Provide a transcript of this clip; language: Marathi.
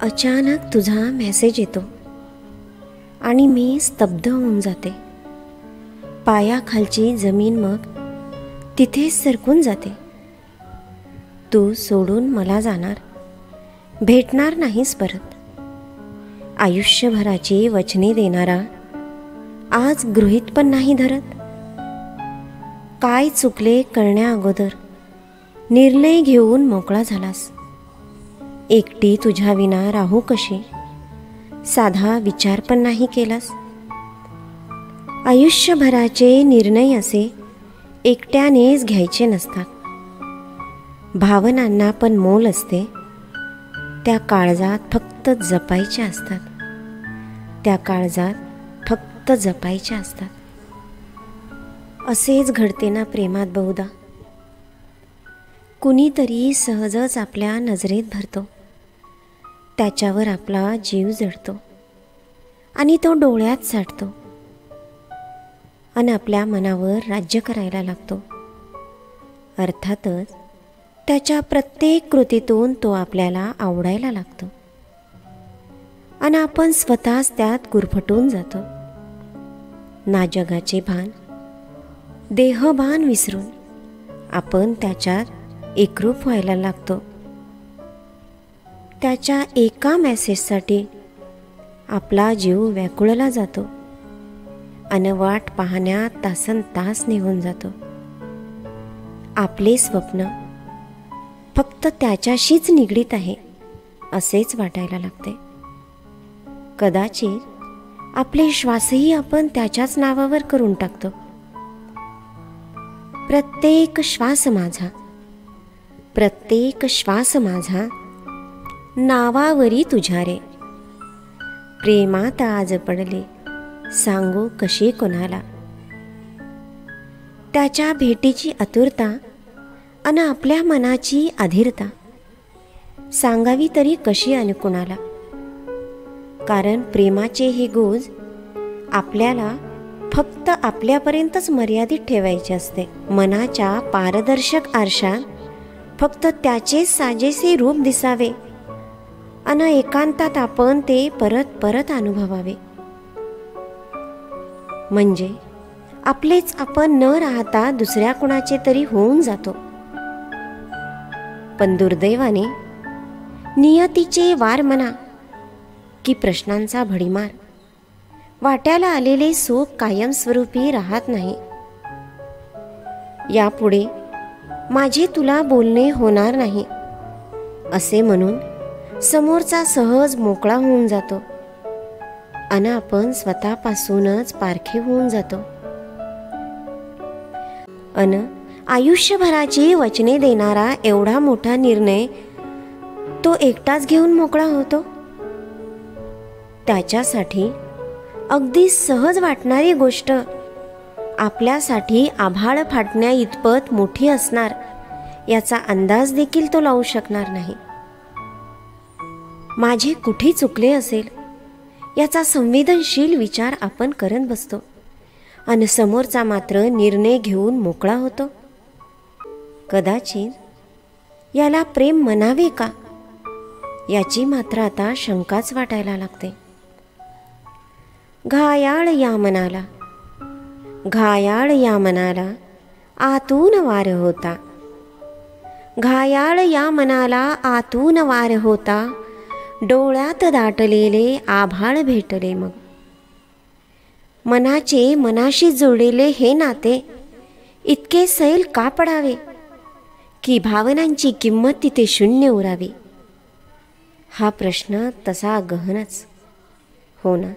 अचानक तुझा मेसेज येतो आणि मी स्तब्ध होऊन जाते. पायाखालची जमीन मग तिथेच सरकून जाते. तू सोडून मला जाणार, भेटणार नाहीस परत. आयुष्यभराची वचने देणारा आज गृहीत पण नाही धरत. काय चुकले कळण्या अगोदर निर्णय घेऊन मोकळा झालास. एकटी तुझ्या विना राहू कशी, साधा विचार पण नाही केलास. आयुष्यभराचे निर्णय असे एकट्यानेच घ्यायचे नसतात. भावनांना पण मोल असते. त्या काळजात फक्त जपायच्या असतात. त्या काळजात फक्त जपायच्या असतात. असेच घडते ना प्रेमात बहुधा. कुणीतरी सहजच आपल्या नजरेत भरतो. त्याच्यावर आपला जीव जडतो आणि तो डोळ्यात साठतो आणि आपल्या मनावर राज्य करायला लागतो. अर्थातच त्याच्या प्रत्येक कृतीतून तो आपल्याला आवडायला लागतो आणि आपण स्वतःच त्यात गुरफटून जातो. ना जगाचे भान, देहभान विसरून आपण त्याच्यात एकरूप व्हायला लागतो. त्याच्या एका मेसेजसाठी आपला जीव व्याकुळला जातो आणि वाट पाहण्यात तासनतास निघून जातो. आपले स्वप्न फक्त त्याच्याशीच निगडीत आहे असेच वाटायला लागते. कदाचित आपले श्वासही आपण त्याच्याच नावावर करून टाकतो. प्रत्येक श्वास माझा, प्रत्येक श्वास माझा नावावरी तुझ्या रे. प्रेमात आज पडले सांगू कशी कोणाला. त्याच्या भेटीची आतुरता आणि आपल्या मनाची अधीरता सांगावी तरी कशी आणि कुणाला. कारण प्रेमाचे हे गुज आपल्याला फक्त आपल्यापर्यंतच मर्यादित ठेवायचे असते. मनाच्या पारदर्शक आरशात फक्त त्याचेच साजेसे रूप दिसावे आणि एकांतात आपण ते परत परत अनुभवावे. म्हणजे आपलेच आपण न राहता दुसऱ्या कुणाचे तरी होऊन जातो. पण दुर्दैवाने नियतीचे वार म्हणा की प्रश्नांचा भडीमार, वाट्याला आलेले सुख कायमस्वरूपी राहत नाही. यापुढे माझे तुला बोलणे होणार नाही असे म्हणून समोरचा सहज मोकळा होऊन जातो आणि आपण स्वतःपासूनच पारखे होऊन जातो. अन आयुष्यभराची वचने देणारा एवढा मोठा निर्णय तो एकटाच घेऊन मोकळा होतो. त्याच्यासाठी अगदी सहज वाटणारी गोष्ट आपल्यासाठी आभाळ फाटण्या इतपत मोठी असणार याचा अंदाज देखील तो लावू शकणार नाही. माझे कुठे चुकले असेल याचा संवेदनशील विचार आपण करत बसतो आणि समोरचा मात्र निर्णय घेऊन मोकळा होतो. कदाचित याला प्रेम म्हणावे का याची मात्र आता शंकाच वाटायला लागते. घायाळ या मनाला, घायाळ या मनाला आतून वार होता. घायाळ या मनाला आतून वार होता. डोळ्यात दाटलेले आभाळ भेटले मग. मनाचे मनाशी जोडलेले हे नाते इतके सैल का पडावे की भावनांची किंमत तिथे शून्य उरावी. हा प्रश्न तसा गहनच हो ना.